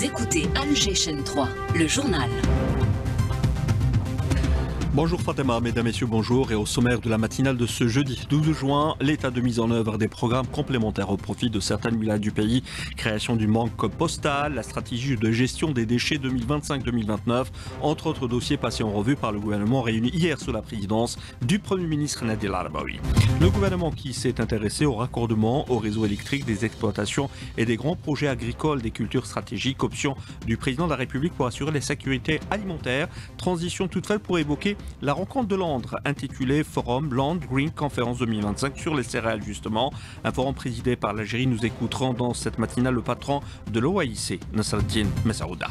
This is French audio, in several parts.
Vous écoutez Alger Chaîne 3, le journal. Bonjour Fatima, mesdames, messieurs, bonjour. Et au sommaire de la matinale de ce jeudi 12 juin, l'état de mise en œuvre des programmes complémentaires au profit de certaines wilayas du pays, création d'une banque postale, la stratégie de gestion des déchets 2025-2029, entre autres dossiers passés en revue par le gouvernement réuni hier sous la présidence du Premier ministre Nadi El Arabaoui. Le gouvernement qui s'est intéressé au raccordement au réseau électrique des exploitations et des grands projets agricoles des cultures stratégiques, option du président de la République pour assurer la sécurité alimentaire, transition toute faite pour évoquer la rencontre de Londres intitulée Forum Land Green Conference 2025 sur les céréales justement. Un forum présidé par l'Algérie. Nous écouterons dans cette matinale le patron de l'OAIC, Nasreddine Messaouda.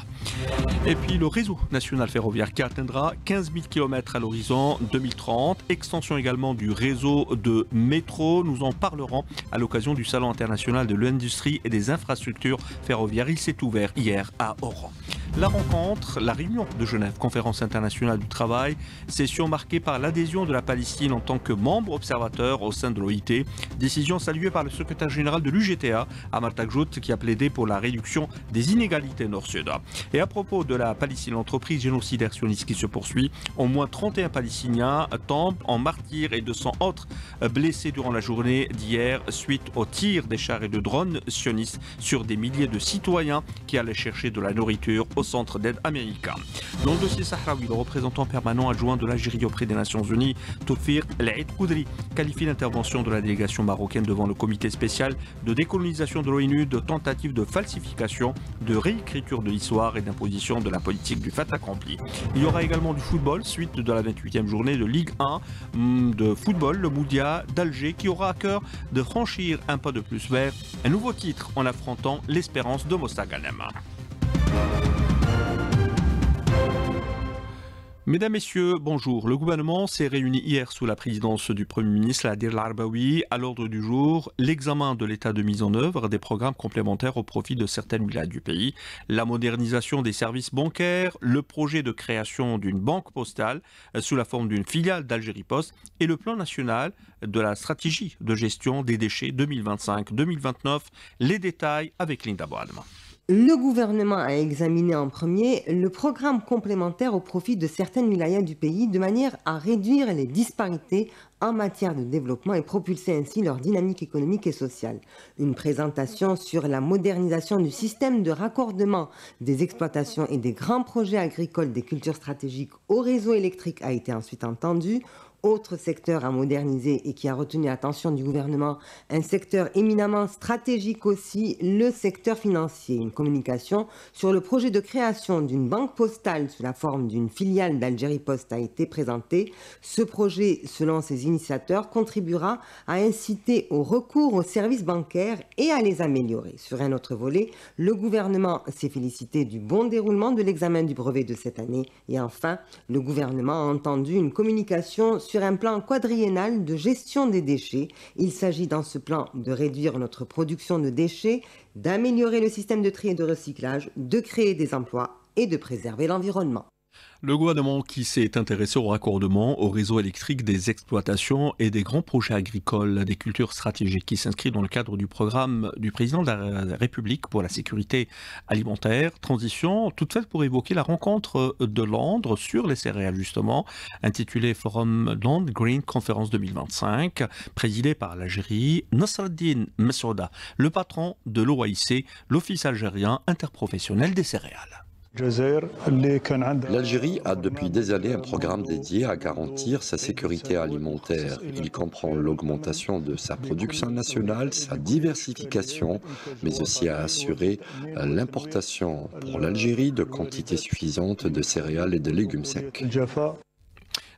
Et puis le réseau national ferroviaire qui atteindra 15 000 km à l'horizon 2030. Extension également du réseau de métro. Nous en parlerons à l'occasion du Salon international de l'industrie et des infrastructures ferroviaires. Il s'est ouvert hier à Oran. La rencontre, la réunion de Genève, conférence internationale du travail, session marquée par l'adhésion de la Palestine en tant que membre observateur au sein de l'OIT. Décision saluée par le secrétaire général de l'UGTA, Amar Takjout, qui a plaidé pour la réduction des inégalités nord-sud. Et à propos de la Palestine, l'entreprise génocidaire sioniste qui se poursuit, au moins 31 Palestiniens tombent en martyrs et 200 autres blessés durant la journée d'hier suite aux tirs des chars et de drones sionistes sur des milliers de citoyens qui allaient chercher de la nourriture au centre d'aide américain. Dans le dossier sahraoui, le représentant permanent adjoint de l'Algérie auprès des Nations Unies, Toufir El Aïd Koudri, qualifie l'intervention de la délégation marocaine devant le comité spécial de décolonisation de l'ONU de tentative de falsification, de réécriture de l'histoire et d'imposition de la politique du fait accompli. Il y aura également du football, suite de la 28e journée de Ligue 1 de football, le Moudia d'Alger, qui aura à cœur de franchir un pas de plus vers un nouveau titre en affrontant l'Espérance de Mostaganem. Mesdames, Messieurs, bonjour. Le gouvernement s'est réuni hier sous la présidence du Premier ministre Nadi El Arabaoui. À l'ordre du jour, l'examen de l'état de mise en œuvre des programmes complémentaires au profit de certaines wilayas du pays, la modernisation des services bancaires, le projet de création d'une banque postale sous la forme d'une filiale d'Algérie Post et le plan national de la stratégie de gestion des déchets 2025-2029. Les détails avec Linda Boadma. Le gouvernement a examiné en premier le programme complémentaire au profit de certaines wilayas du pays de manière à réduire les disparités en matière de développement et propulser ainsi leur dynamique économique et sociale. Une présentation sur la modernisation du système de raccordement des exploitations et des grands projets agricoles des cultures stratégiques au réseau électrique a été ensuite entendue. Autre secteur à moderniser et qui a retenu l'attention du gouvernement, un secteur éminemment stratégique aussi, le secteur financier. Une communication sur le projet de création d'une banque postale sous la forme d'une filiale d'Algérie Post a été présentée. Ce projet, selon ses initiateurs, contribuera à inciter au recours aux services bancaires et à les améliorer. Sur un autre volet, le gouvernement s'est félicité du bon déroulement de l'examen du brevet de cette année. Et enfin, le gouvernement a entendu une communication sur un plan quadriennal de gestion des déchets. Il s'agit dans ce plan de réduire notre production de déchets, d'améliorer le système de tri et de recyclage, de créer des emplois et de préserver l'environnement. Le gouvernement qui s'est intéressé au raccordement au réseau électrique des exploitations et des grands projets agricoles des cultures stratégiques qui s'inscrit dans le cadre du programme du président de la République pour la sécurité alimentaire, transition toute faite pour évoquer la rencontre de Londres sur les céréales justement, intitulée Forum Land Green Conference 2025, présidée par l'Algérie, Nasreddine Messaouda, le patron de l'OAIC, l'Office algérien interprofessionnel des céréales. L'Algérie a depuis des années un programme dédié à garantir sa sécurité alimentaire. Il comprend l'augmentation de sa production nationale, sa diversification, mais aussi à assurer l'importation pour l'Algérie de quantités suffisantes de céréales et de légumes secs.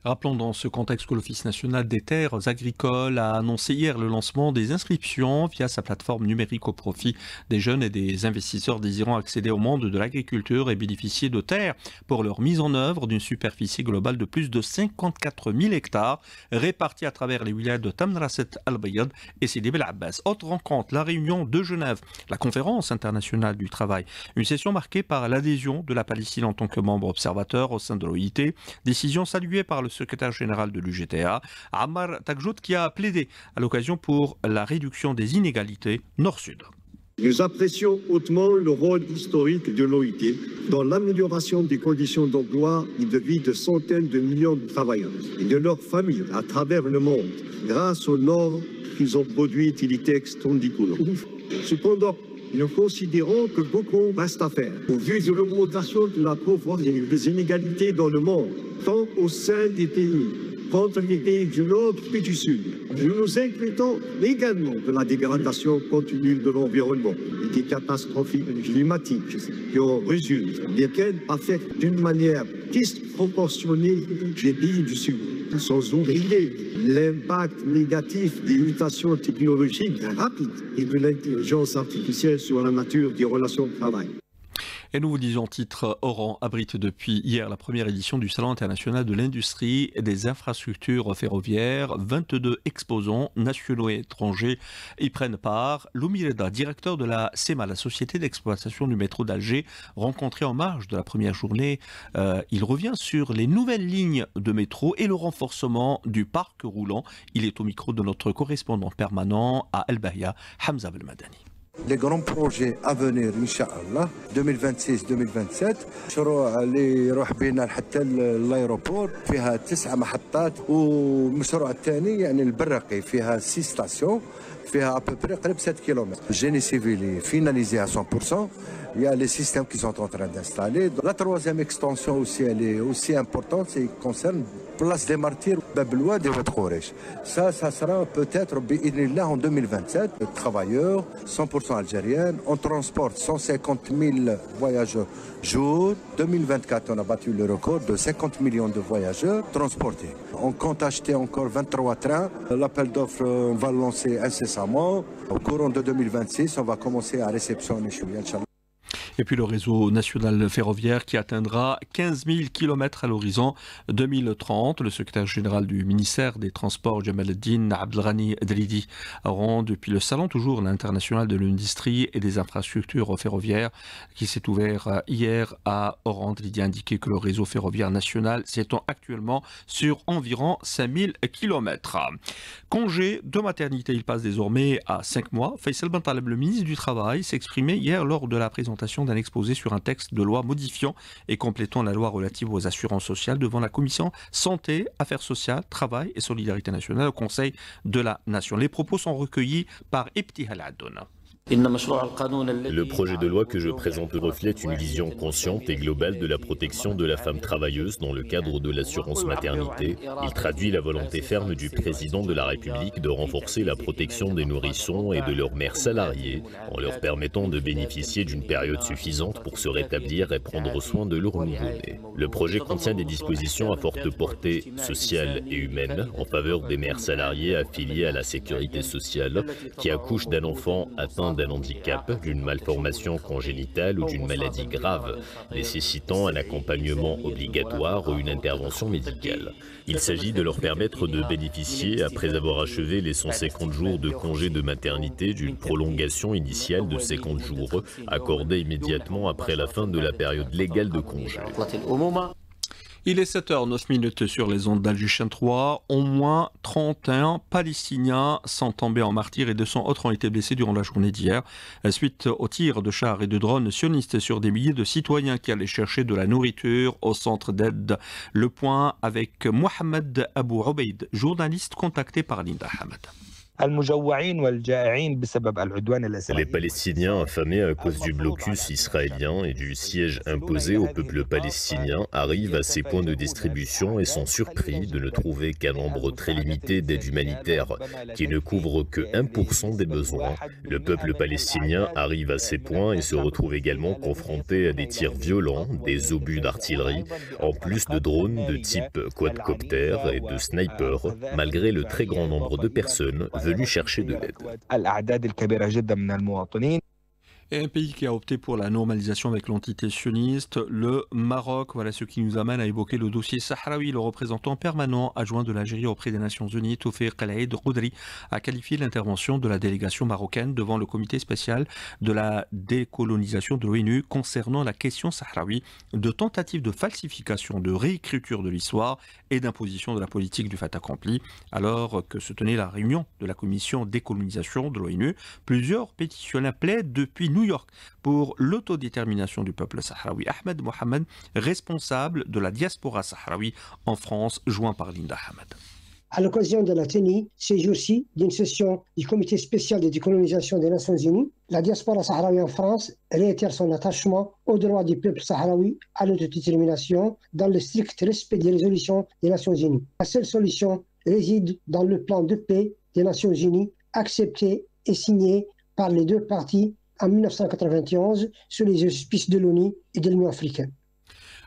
Rappelons dans ce contexte que l'Office national des terres agricoles a annoncé hier le lancement des inscriptions via sa plateforme numérique au profit des jeunes et des investisseurs désirant accéder au monde de l'agriculture et bénéficier de terres pour leur mise en œuvre d'une superficie globale de plus de 54 000 hectares répartis à travers les wilayas de Tamraset Al-Bayad et Sidi Bel Abbas. Autre rencontre, la réunion de Genève, la conférence internationale du travail. Une session marquée par l'adhésion de la Palestine en tant que membre observateur au sein de l'OIT. Décision saluée par le secrétaire général de l'UGTA, Amar Takjout, qui a plaidé à l'occasion pour la réduction des inégalités nord-sud. Nous apprécions hautement le rôle historique de l'OIT dans l'amélioration des conditions d'emploi et de vie de centaines de millions de travailleurs et de leurs familles à travers le monde, grâce aux normes qu'ils ont produites et les textes Tondiculo. Cependant, nous considérons que beaucoup reste à faire au vu de l'augmentation de la pauvreté et des inégalités dans le monde, tant au sein des pays, contre les pays du Nord et du Sud. Nous nous inquiétons également de la dégradation continue de l'environnement et des catastrophes climatiques qui en résultent, lesquelles affectent d'une manière disproportionnée les pays du Sud. Sans oublier l'impact négatif des mutations technologiques rapides et de l'intelligence artificielle sur la nature des relations de travail. Et nous vous disions titre, Oran abrite depuis hier la première édition du Salon international de l'industrie et des infrastructures ferroviaires. 22 exposants nationaux et étrangers y prennent part. Loumireda, directeur de la SEMA, la société d'exploitation du métro d'Alger, rencontré en marge de la première journée, il revient sur les nouvelles lignes de métro et le renforcement du parc roulant. Il est au micro de notre correspondant permanent à El Bahia, Hamza Belmadani. Les grands projets à venir Inch'Allah 2026-2027 مشروع اللي يروح بينا حتى الايروبور فيها 9 محطات والمشروع الثاني يعني البرقي فيها 6 ستاسيون فيها ابوبري قريب 7 كيلومتر. Génie civil est finalisé à 100%. Il y a les systèmes qui sont en train d'installer. La troisième extension aussi, elle est aussi importante, c'est concerne Place des Martyrs, Babloua de Wetkhouresh. Ça sera peut-être en 2027. Les travailleurs, 100% algériens, on transporte 150 000 voyageurs jour. 2024, on a battu le record de 50 millions de voyageurs transportés. On compte acheter encore 23 trains. L'appel d'offres, on va le lancer incessamment. Au courant de 2026, on va commencer à réceptionner Inch'Allah. Et puis le réseau national ferroviaire qui atteindra 15 000 km à l'horizon 2030. Le secrétaire général du ministère des Transports, Jamal Eddin Abdelghani Dridi, rend depuis le salon toujours l'international de l'industrie et des infrastructures ferroviaires qui s'est ouvert hier à Oran. Dridi a indiqué que le réseau ferroviaire national s'étend actuellement sur environ 5 000 km. Congé de maternité, il passe désormais à 5 mois. Faisal Ben Taleb, le ministre du Travail, s'exprimait hier lors de la présentation d'un exposé sur un texte de loi modifiant et complétant la loi relative aux assurances sociales devant la commission Santé, Affaires sociales, Travail et Solidarité nationale au Conseil de la Nation. Les propos sont recueillis par Ibtihal Adona. Le projet de loi que je présente reflète une vision consciente et globale de la protection de la femme travailleuse dans le cadre de l'assurance maternité. Il traduit la volonté ferme du président de la République de renforcer la protection des nourrissons et de leurs mères salariées en leur permettant de bénéficier d'une période suffisante pour se rétablir et prendre soin de leur nouveau-né. Le projet contient des dispositions à forte portée sociale et humaine en faveur des mères salariées affiliées à la sécurité sociale qui accouchent d'un enfant atteint d'un handicap, d'une malformation congénitale ou d'une maladie grave, nécessitant un accompagnement obligatoire ou une intervention médicale. Il s'agit de leur permettre de bénéficier, après avoir achevé les 150 jours de congé de maternité, d'une prolongation initiale de 50 jours, accordée immédiatement après la fin de la période légale de congé. Il est 7h09 sur les ondes d'Al-Jushan 3. Au moins 31 Palestiniens sont tombés en martyrs et 200 autres ont été blessés durant la journée d'hier, suite aux tirs de chars et de drones sionistes sur des milliers de citoyens qui allaient chercher de la nourriture au centre d'aide. Le point avec Mohamed Abou Obeid, journaliste contacté par Linda Hamad. Les Palestiniens affamés à cause du blocus israélien et du siège imposé au peuple palestinien arrivent à ces points de distribution et sont surpris de ne trouver qu'un nombre très limité d'aides humanitaires qui ne couvrent que 1% des besoins. Le peuple palestinien arrive à ces points et se retrouve également confronté à des tirs violents, des obus d'artillerie, en plus de drones de type quadcopter et de snipers, malgré le très grand nombre de personnes venues chercher de l'aide. Et un pays qui a opté pour la normalisation avec l'entité sioniste, le Maroc. Voilà ce qui nous amène à évoquer le dossier sahraoui. Le représentant permanent adjoint de l'Algérie auprès des Nations Unies, Toufiq El Aïd Khoudri, a qualifié l'intervention de la délégation marocaine devant le comité spécial de la décolonisation de l'ONU concernant la question sahraoui de tentative de falsification, de réécriture de l'histoire et d'imposition de la politique du fait accompli. Alors que se tenait la réunion de la commission décolonisation de l'ONU, plusieurs pétitionnaires plaident depuis New York pour l'autodétermination du peuple sahraoui. Ahmed Mohamed, responsable de la diaspora sahraoui en France, joint par Linda Hamad. À l'occasion de la tenue, ces jours-ci, d'une session du comité spécial de décolonisation des Nations Unies, la diaspora sahraoui en France réitère son attachement aux droits du peuple sahraoui à l'autodétermination dans le strict respect des résolutions des Nations Unies. La seule solution réside dans le plan de paix des Nations Unies accepté et signé par les deux parties en 1991 sous les auspices de l'ONU et de l'Union africaine.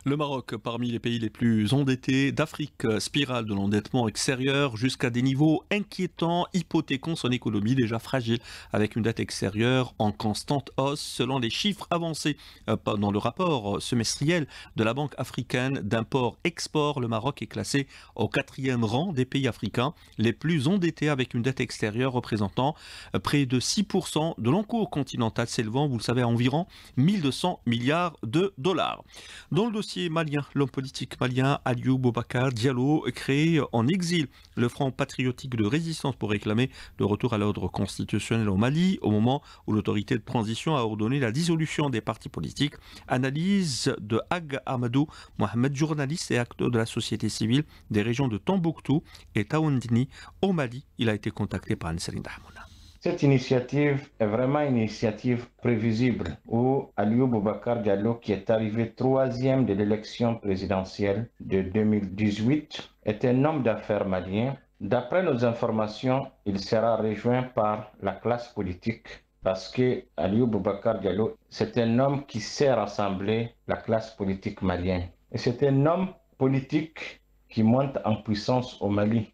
Le Maroc, parmi les pays les plus endettés d'Afrique, spirale de l'endettement extérieur jusqu'à des niveaux inquiétants, hypothéquant son économie déjà fragile, avec une dette extérieure en constante hausse. Selon les chiffres avancés dans le rapport semestriel de la Banque africaine d'import-export, le Maroc est classé au 4e rang des pays africains les plus endettés, avec une dette extérieure représentant près de 6% de l'encours continental, s'élevant, vous le savez, à environ 1200 milliards de dollars. Dans le dossier malien, l'homme politique malien Aliou Boubacar Diallo créé en exil le Front patriotique de résistance pour réclamer le retour à l'ordre constitutionnel au Mali, au moment où l'autorité de transition a ordonné la dissolution des partis politiques. Analyse de Ag Amadou Mohamed, journaliste et acteur de la société civile des régions de Tombouctou et Taoundini au Mali. Il a été contacté par Ansarine Dahamouna. Cette initiative est vraiment une initiative prévisible où Aliou Boubacar Diallo, qui est arrivé 3e de l'élection présidentielle de 2018, est un homme d'affaires malien. D'après nos informations, il sera rejoint par la classe politique parce que Aliou Boubacar Diallo, c'est un homme qui sait rassembler la classe politique malienne. Et c'est un homme politique qui monte en puissance au Mali.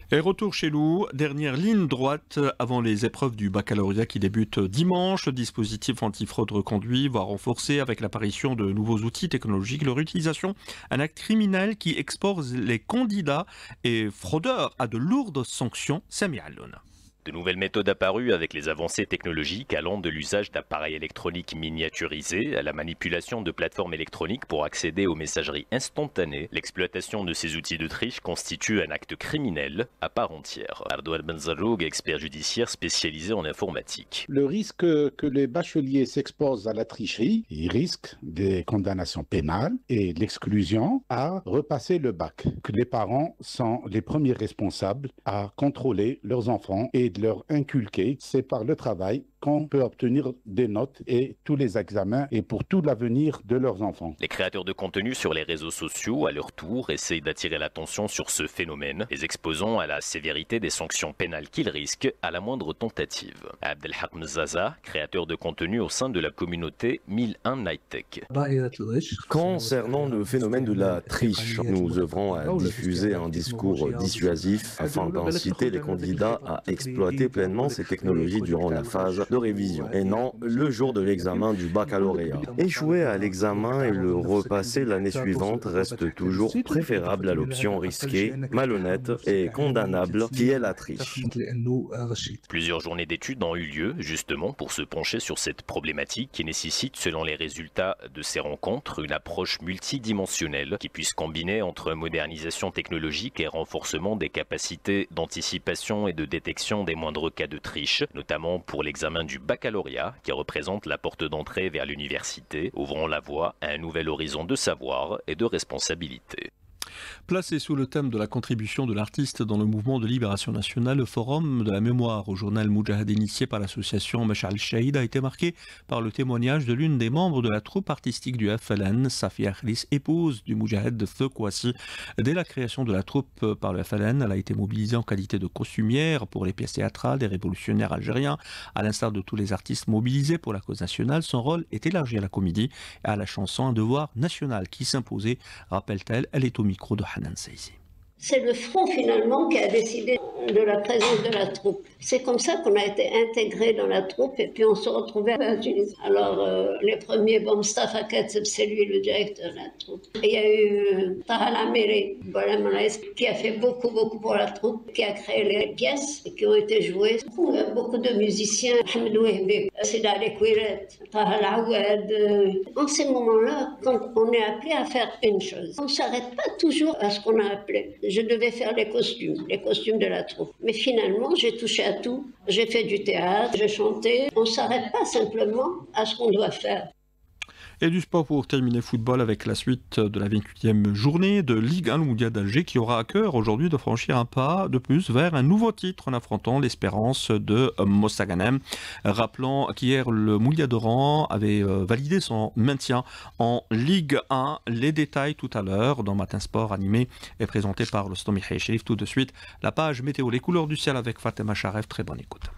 Et retour chez nous, dernière ligne droite avant les épreuves du baccalauréat qui débutent dimanche. Le dispositif antifraude reconduit, voire renforcé avec l'apparition de nouveaux outils technologiques. Leur utilisation, un acte criminel qui expose les candidats et fraudeurs à de lourdes sanctions. Sami Allouna. De nouvelles méthodes apparues avec les avancées technologiques allant de l'usage d'appareils électroniques miniaturisés à la manipulation de plateformes électroniques pour accéder aux messageries instantanées. L'exploitation de ces outils de triche constitue un acte criminel à part entière. Ardouane Benzaroug, expert judiciaire spécialisé en informatique. Le risque que les bacheliers s'exposent à la tricherie, ils risquent des condamnations pénales et l'exclusion à repasser le bac. Que les parents sont les premiers responsables à contrôler leurs enfants et de leur inculquer, c'est par le travail qu'on peut obtenir des notes et tous les examens et pour tout l'avenir de leurs enfants. Les créateurs de contenu sur les réseaux sociaux, à leur tour, essayent d'attirer l'attention sur ce phénomène, les exposant à la sévérité des sanctions pénales qu'ils risquent à la moindre tentative. Abdelhak Mzaza, créateur de contenu au sein de la communauté 1001 Nightech. Concernant le phénomène de la triche, nous œuvrons à diffuser un discours dissuasif afin d'inciter les candidats à exploiter pleinement ces technologies durant la phase de révision et non le jour de l'examen du baccalauréat. Échouer à l'examen et le repasser l'année suivante reste toujours préférable à l'option risquée, malhonnête et condamnable qui est la triche. Plusieurs journées d'études ont eu lieu justement pour se pencher sur cette problématique qui nécessite, selon les résultats de ces rencontres, une approche multidimensionnelle qui puisse combiner entre modernisation technologique et renforcement des capacités d'anticipation et de détection des moindres cas de triche, notamment pour l'examen du baccalauréat qui représente la porte d'entrée vers l'université, ouvrant la voie à un nouvel horizon de savoir et de responsabilité. Placé sous le thème de la contribution de l'artiste dans le mouvement de libération nationale, le forum de la mémoire au journal Moujahid initié par l'association Mash'al Shahid a été marqué par le témoignage de l'une des membres de la troupe artistique du FLN, Safia Khlis, épouse du Moujahid de Feu Kouassi. Dès la création de la troupe par le FLN, elle a été mobilisée en qualité de costumière pour les pièces théâtrales des révolutionnaires algériens. À l'instar de tous les artistes mobilisés pour la cause nationale, son rôle est élargi à la comédie et à la chanson, un devoir national qui s'imposait, rappelle-t-elle. Elle est au micro de Hanan Seizi. C'est le front finalement qui a décidé de la présence de la troupe. C'est comme ça qu'on a été intégré dans la troupe et puis on se retrouvait à Tunis. Alors les premiers, Mustafa Katseb, c'est lui le directeur de la troupe. Et il y a eu Taha Lamiri, qui a fait beaucoup pour la troupe, qui a créé les pièces qui ont été jouées. Il y a beaucoup de musiciens, Ahmed Wehbi, Sida Lekwiret, Taha Laouad. En ces moments-là, quand on est appelé à faire une chose, on ne s'arrête pas toujours à ce qu'on a appelé. Je devais faire les costumes de la troupe. Mais finalement, j'ai touché à tout. J'ai fait du théâtre, j'ai chanté. On ne s'arrête pas simplement à ce qu'on doit faire. Et du sport pour terminer, football avec la suite de la 28e journée de Ligue 1, le Moudia d'Alger qui aura à cœur aujourd'hui de franchir un pas de plus vers un nouveau titre en affrontant l'Espérance de Mostaganem. Rappelant qu'hier le Moudia d'Oran avait validé son maintien en Ligue 1. Les détails tout à l'heure dans Matin Sport animé et présenté par le Stomy Chérif. Tout de suite, la page météo, les couleurs du ciel avec Fatima Charef. Très bonne écoute.